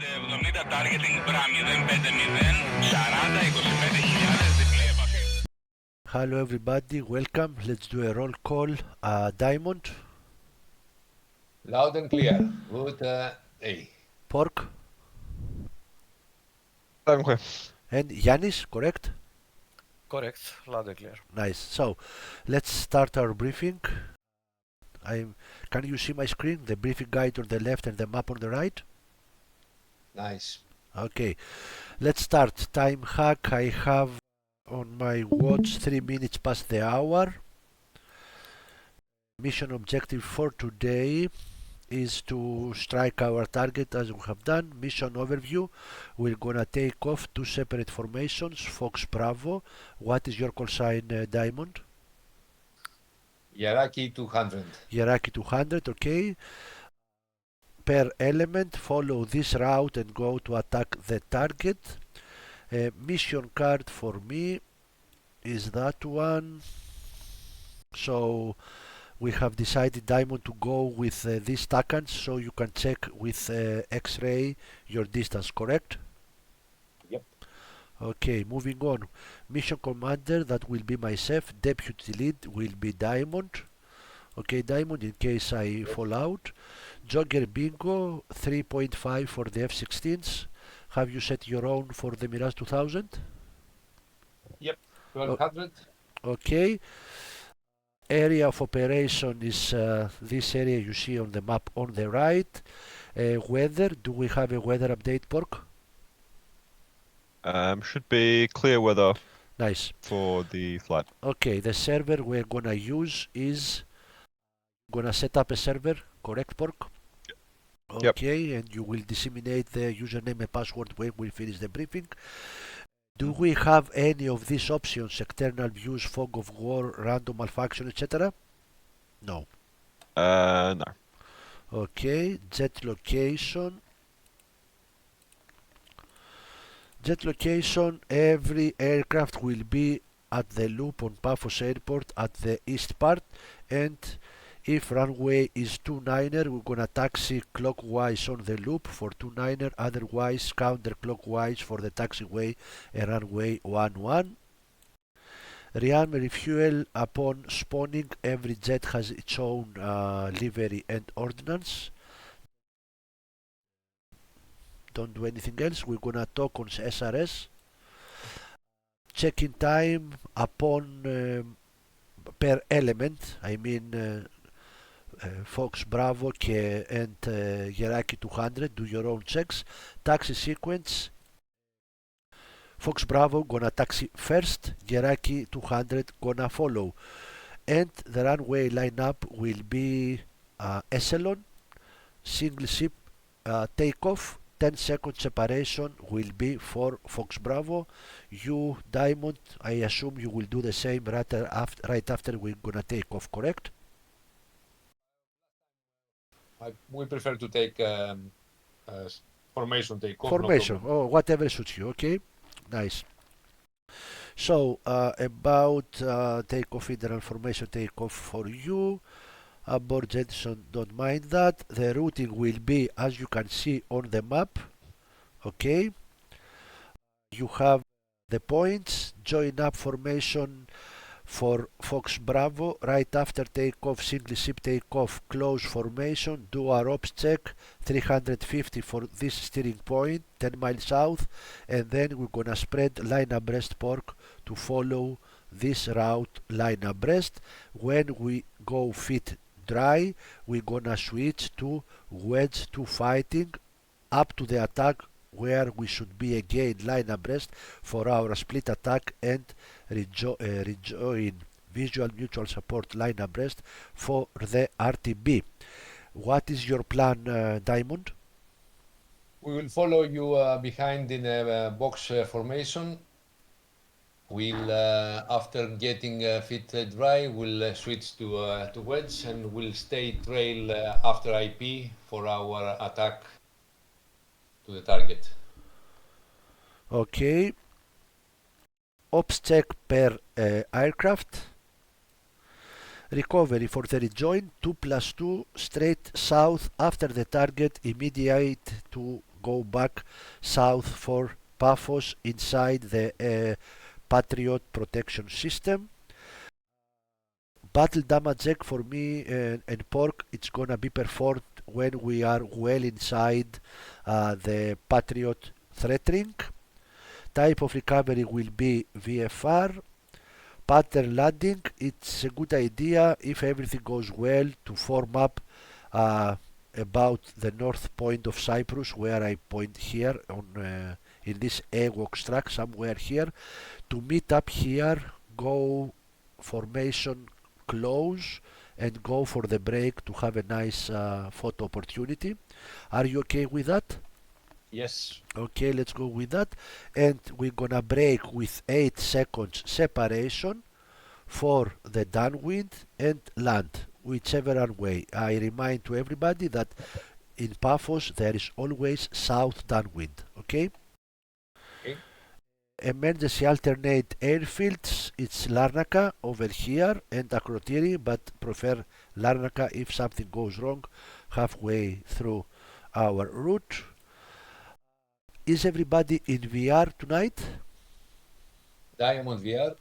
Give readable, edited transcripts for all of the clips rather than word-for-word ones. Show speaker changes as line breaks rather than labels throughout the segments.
570 targeting BRA 050 40-25.000 διπλή επαφή.
Hello everybody, welcome. Let's do a roll call. Diamond,
Loud and clear. Good day.
Pork, and Yanis, correct?
Correct, loud and clear.
Nice. So, let's start our briefing. Can you see my screen? The briefing guide on the left and the map on the right?
Nice.
Okay, let's start. Time hack. I have on my watch 3 minutes past the hour. Mission objective for today is to strike our target as we have done. Mission overview. We're gonna take off 2 separate formations. Fox Bravo. What is your call sign, Diamond?
Yaraki 200.
Yaraki 200, okay. Per element, follow this route and go to attack the target. Mission card for me is that one. So we have decided, Diamond, to go with these tacans so you can check with X-ray your distance, correct?
Yep.
Okay, moving on. Mission commander, that will be myself. Deputy lead will be Diamond. Okay, Diamond, in case I fall out. Jogger Bingo 3.5 for the F-16s. Have you set your own for the Mirage 2000?
Yep. 1200.
Okay. Area of operation is this area you see on the map on the right. Weather, do we have a weather update, Pork?
Should be clear weather
Nice.
for the flight.
Okay, the server we're gonna use is gonna set up a server, correct, Pork?
Yep.
Okay, and you will disseminate the username and password when we finish the briefing. Do we have any of these options? External views, fog of war, random malfunction, etc.? No.
No.
Okay, jet location. Jet location, every aircraft will be at the loop on Paphos Airport at the east part, and if runway is 29er, we're gonna taxi clockwise on the loop for 29er, otherwise counterclockwise for the taxiway and runway 11. Rearm refuel upon spawning. Every jet has its own livery and ordnance. Don't do anything else. We're gonna talk on SRS. Check-in time upon per element, I mean Fox Bravo and Yaraki 200, do your own checks. Taxi sequence, Fox Bravo gonna taxi first, Yaraki 200 gonna follow, and the runway lineup will be echelon, single ship takeoff. 10-second separation will be for Fox Bravo. You, Diamond, I assume you will do the same right after we're gonna take off, correct?
We prefer to take formation takeoff.
Formation,
no
whatever suits you, okay? Nice. So, about takeoff, internal formation takeoff for you. Abort jettison, don't mind that. The routing will be, as you can see on the map, okay? You have the points, join up formation for Fox Bravo, right after takeoff, single ship takeoff, close formation, do our ops check, 350 for this steering point, 10 miles south, and then we're gonna spread line abreast, Pork, to follow this route line abreast. When we go fit dry, we're gonna switch to wedge to fighting up to the attack, where we should be again line abreast for our split attack and rejoin visual mutual support line abreast for the RTB. What is your plan, Diamond?
We will follow you behind in a box formation. We'll, after getting fit dry, we'll switch to wedge and we'll stay trail after IP for our attack to the target.
Okay. Ops check per aircraft. Recovery for the rejoin, 2+2 straight south after the target, immediate to go back south for Paphos inside the Patriot protection system. Battle damage check for me and Pork, it's gonna be performed when we are well inside the Patriot threat ring. Type of recovery will be VFR. Pattern landing, it's a good idea if everything goes well to form up about the north point of Cyprus, where I point here on in this AWOX track somewhere here, to meet up here, go formation close and go for the break to have a nice photo opportunity. Are you okay with that?
Yes.
Okay, let's go with that. And we're gonna break with 8 seconds separation for the downwind and land, whichever way. I remind to everybody that in Paphos there is always south downwind. Okay?
Okay.
Emergency alternate airfields, it's Larnaca over here and Akrotiri, but prefer Larnaca if something goes wrong halfway through our route. Is everybody in VR tonight?
Diamond VR.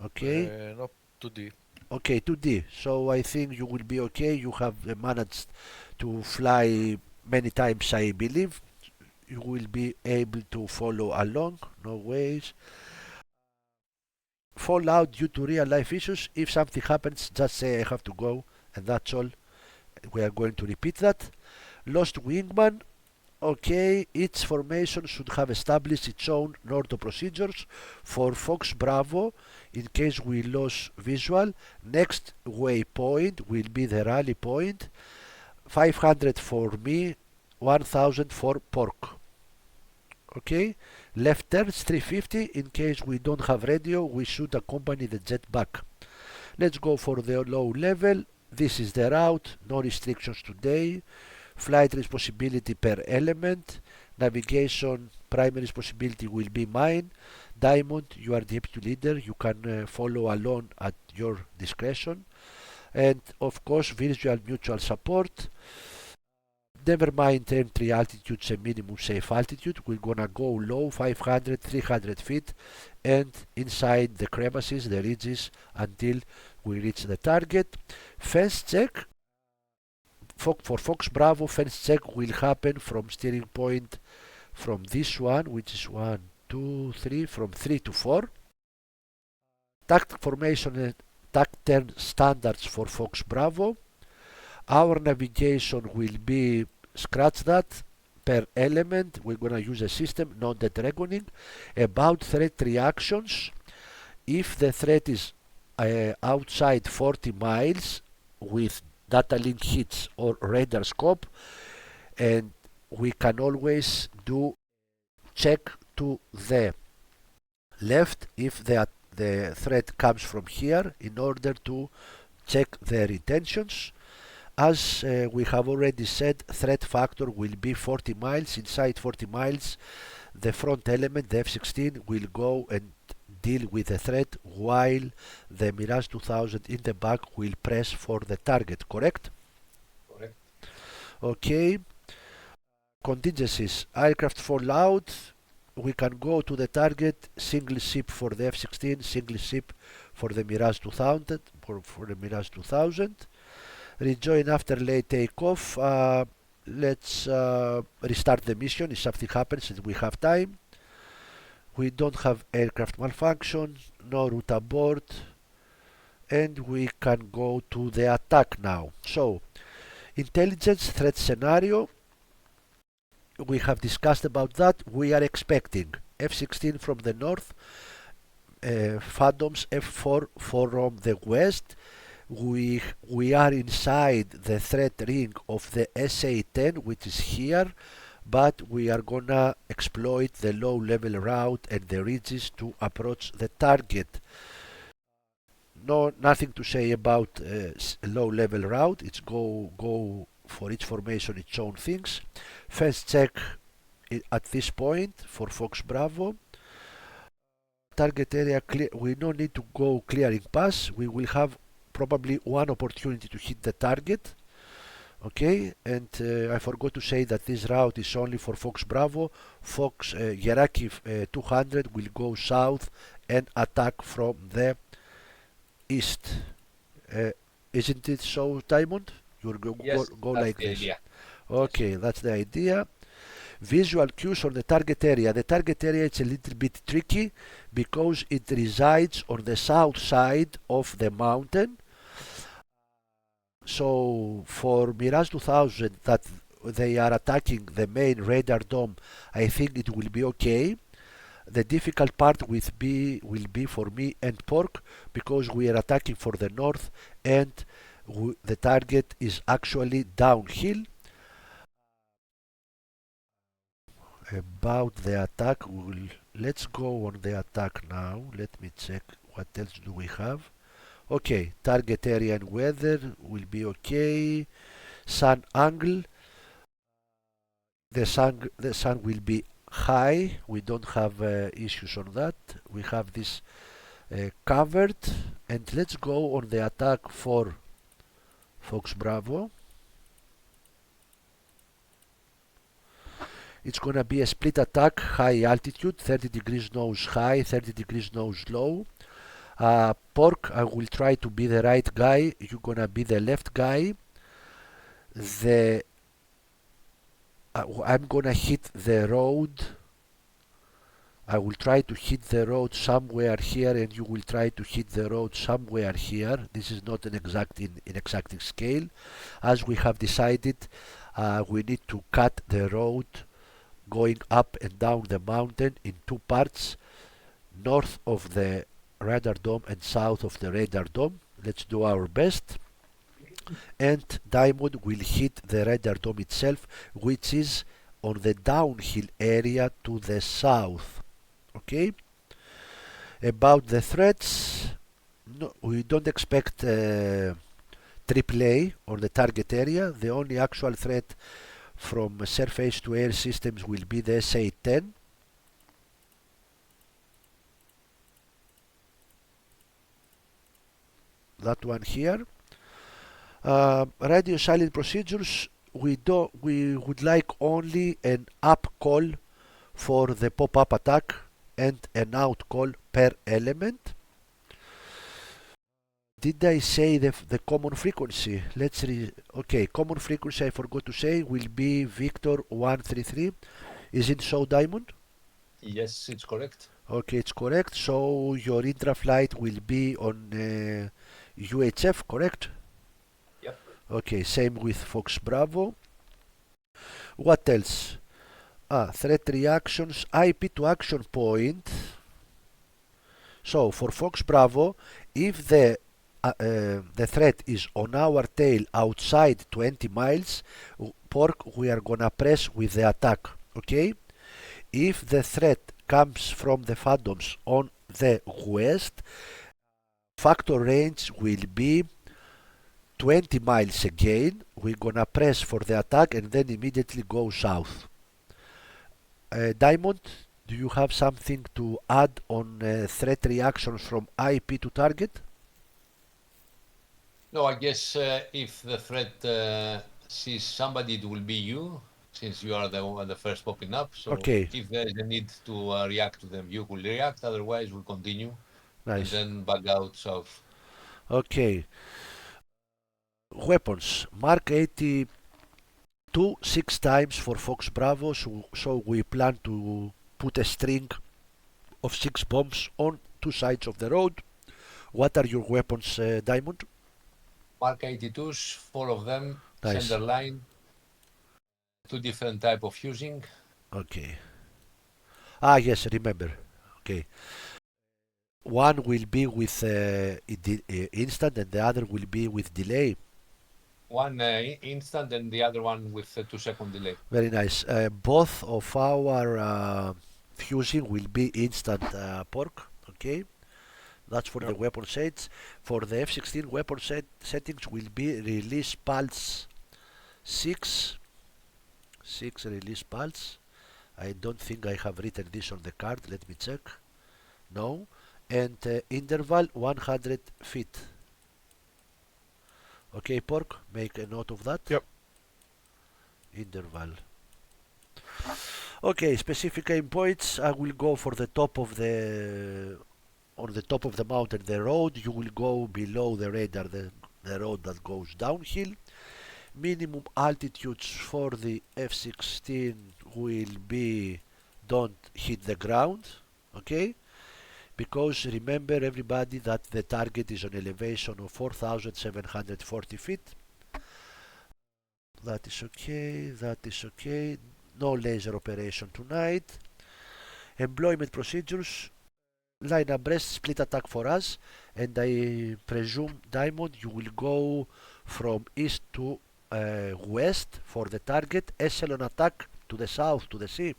Okay.
No, 2D.
Okay, 2D. So I think you will be okay. You have managed to fly many times, I believe. You will be able to follow along. No ways. Fallout due to real life issues. If something happens, just say I have to go, and that's all. We are going to repeat that. Lost Wingman. Okay, each formation should have established its own NORDO procedures. For Fox Bravo, in case we lose visual, next waypoint will be the rally point. 500 for me, 1000 for Pork. Okay, left turns 350. In case we don't have radio, we should accompany the jet back. Let's go for the low level. This is the route, no restrictions today. Flight responsibility per element. Navigation primary responsibility will be mine. Diamond, you are deputy leader. You can follow along at your discretion. And of course, visual mutual support. Never mind entry altitudes and minimum safe altitude. We're gonna go low, 500, 300 feet, and inside the crevices, the ridges, until we reach the target. Fence check. For Fox Bravo, fence check will happen from steering point from this one, which is 1, 2, 3, from 3 to 4. Tact formation and tact turn standards for Fox Bravo. Our navigation will be, scratch that, per element. We're gonna use a system, not the dragoning. About threat reactions. If the threat is outside 40 miles with data link hits or radar scope, and we can always do check to the left if the threat comes from here in order to check their intentions. As we have already said, threat factor will be 40 miles. Inside 40 miles, the front element, the F-16, will go and deal with the threat while the Mirage 2000 in the back will press for the target, correct?
Correct.
Okay. Contingencies. Aircraft fallout. We can go to the target, single ship for the F-16, single ship for the Mirage 2000, for the Mirage 2000. Rejoin after late takeoff. Let's restart the mission if something happens and we have time. We don't have aircraft malfunction, no route abort, and we can go to the attack now. So, intelligence threat scenario, we have discussed about that. We are expecting F-16 from the north, Phantoms F4 from the west. We are inside the threat ring of the SA-10, which is here, but we are gonna exploit the low level route and the ridges to approach the target. Nothing to say about low level route. It's go for each formation its own things. First check at this point for Fox Bravo. Target area clear. We don't need to go clearing pass. We will have probably one opportunity to hit the target. Okay, and I forgot to say that this route is only for Fox Bravo. Fox Yeraki 200 will go south and attack from the east. Uh, isn't it so, Diamond? You'll
Yes,
go
that's
like
the
this.
idea.
Okay, that's the idea. Visual cues on the target area. The target area is a little bit tricky because it resides on the south side of the mountain. So for Mirage 2000 that they are attacking the main radar dome, I think it will be okay. The difficult part will be for me and Pork because we are attacking for the north and the target is actually downhill. About the attack, let's go on the attack now. Let me check what else do we have. Okay, target area and weather will be okay. Sun angle, the sun will be high. We don't have issues on that. We have this covered, and let's go on the attack for Fox Bravo. It's gonna be a split attack, high altitude, 30 degrees nose high, 30 degrees nose low. Pork, I will try to be the right guy. You're gonna be the left guy. The I'm gonna hit the road. I will try to hit the road somewhere here, and you will try to hit the road somewhere here. This is not an exacting scale. As we have decided, we need to cut the road going up and down the mountain in two parts, north of the radar dome and south of the radar dome. Let's do our best. And Diamond will hit the radar dome itself, which is on the downhill area to the south. Okay? About the threats, no, we don't expect AAA on the target area. The only actual threat from surface to air systems will be the SA-10. That one here. Radio silent procedures, we would like only an up call for the pop-up attack and an out call per element. Did I say the common frequency? Okay, common frequency I forgot to say will be Victor 133. Is it so, Diamond?
Yes, it's correct.
Okay, it's correct. So your intra-flight will be on UHF, correct?
Yep.
Okay, same with Fox Bravo. What else? Threat reactions, IP to action point. So for Fox Bravo, if the threat is on our tail outside 20 miles, Pork, we are gonna press with the attack. Okay? If the threat comes from the Phantoms on the west, factor range will be 20 miles again. We're gonna press for the attack and then immediately go south. Diamond, do you have something to add on threat reactions from IP to target?
No, I guess if the threat sees somebody, it will be you, since you are the first popping up. So
Okay,
if there is a need to react to them, you will react. Otherwise, we'll continue and
nice.
then back out south.
Okay, weapons. Mark 82 6 times for Fox Bravo, so we plan to put a string of 6 bombs on two sides of the road. What are your weapons, Diamond?
Mark 82s, 4 of them,
Nice.
center line, 2 different type of fusing.
Okay. Yes, remember. Okay. One will be with instant and the other will be with delay.
One instant and the other one with a 2-second delay.
Very nice. Both of our fusing will be instant, Pork. Okay. That's for the
Yep.
weapon sets. For the F-16 weapon settings will be release pulse 6. 6 release pulse. I don't think I have written this on the card. Let me check. No. And interval 100 feet. Okay, Pork, make a note of that.
Yep.
interval. Okay, specific aim points. I will go for the top of the on the top of the mountain, the road. You will go below the radar, the road that goes downhill. Minimum altitudes for the F-16 will be don't hit the ground, okay? Because remember everybody that the target is on elevation of 4,740 feet. That is okay, that is okay. No laser operation tonight. Employment procedures. Line abreast, split attack for us, and I presume, Diamond, you will go from east to west for the target. Echelon attack to the south, to the sea.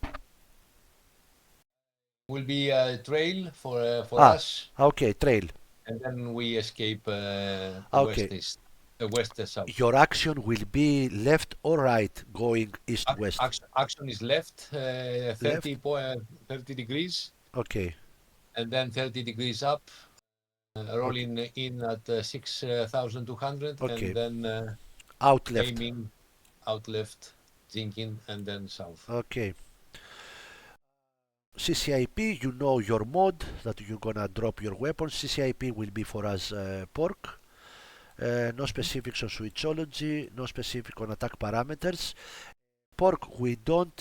Will be a trail for
Ah,
us,
okay, trail.
and then we escape the
Okay.
west south.
Your action will be left or right going east-west?
Action is left, 30,
Left?
30 degrees,
Okay,
and then 30 degrees up,
okay,
rolling in at 6,200,
okay.
and then
Out left.
aiming out left, jinking, and then south.
Okay. CCIP, you know your mod that you're gonna drop your weapons. CCIP will be for us pork. No specifics on switchology, no specific on attack parameters. Pork, we don't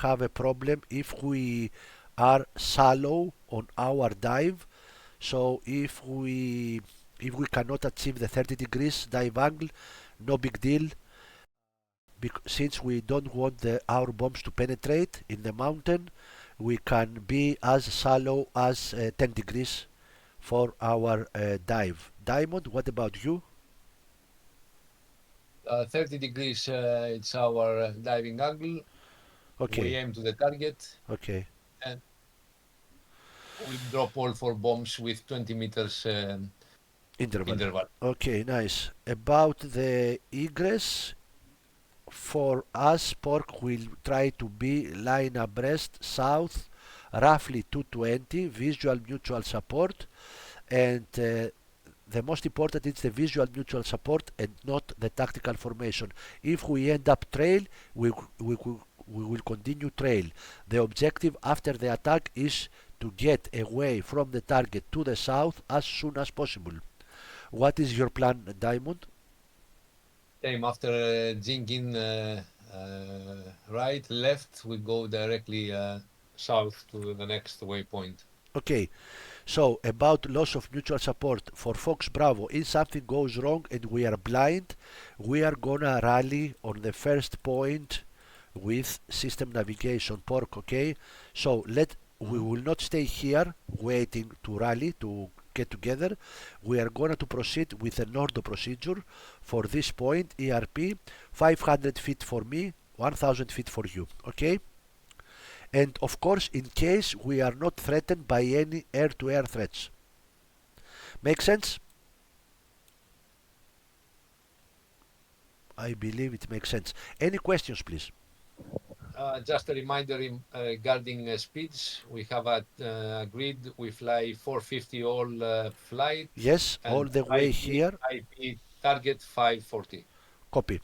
have a problem if we are shallow on our dive. So if we cannot achieve the 30 degrees dive angle, no big deal. Since we don't want our bombs to penetrate in the mountain, we can be as shallow as 10 degrees for our dive. Diamond, what about you?
30 degrees, it's our diving angle. We
Okay,
aim to the target,
okay,
and we drop all 4 bombs with 20 meters interval.
Okay, nice. About the egress, for us, Pork will try to be line abreast south, roughly 220, visual mutual support, and the most important is the visual mutual support and not the tactical formation. If we end up trail, we will continue trail. The objective after the attack is to get away from the target to the south as soon as possible. What is your plan, Diamond?
Same after jinking right, left, we go directly south to the next waypoint.
Okay, so about loss of mutual support for Fox Bravo, if something goes wrong and we are blind, we are gonna rally on the first point with system navigation pork, okay? So we will not stay here waiting to rally to get together. We are going to proceed with an order procedure for this point. ERP 500 feet for me, 1000 feet for you, okay? And of course, in case we are not threatened by any air-to-air threats. Make sense? I believe it makes sense. Any questions, please?
Just a reminder regarding speeds. We have agreed we fly 450 all flight.
Yes, all the way here.
IP target 540.
Copy.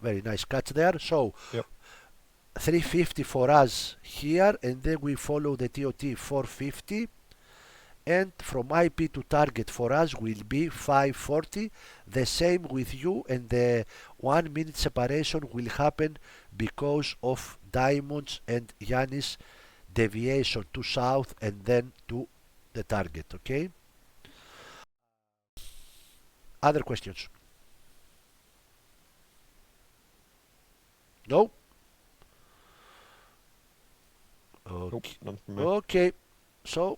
Very nice catch there. So,
Yep.
350 for us here, and then we follow the TOT 450. And from IP to target for us will be 540. The same with you, and the 1 minute separation will happen because of Diamond's and Yannis deviation to south and then to the target, okay? Other questions? No?
Nope,
Okay.
none from me.
Okay. So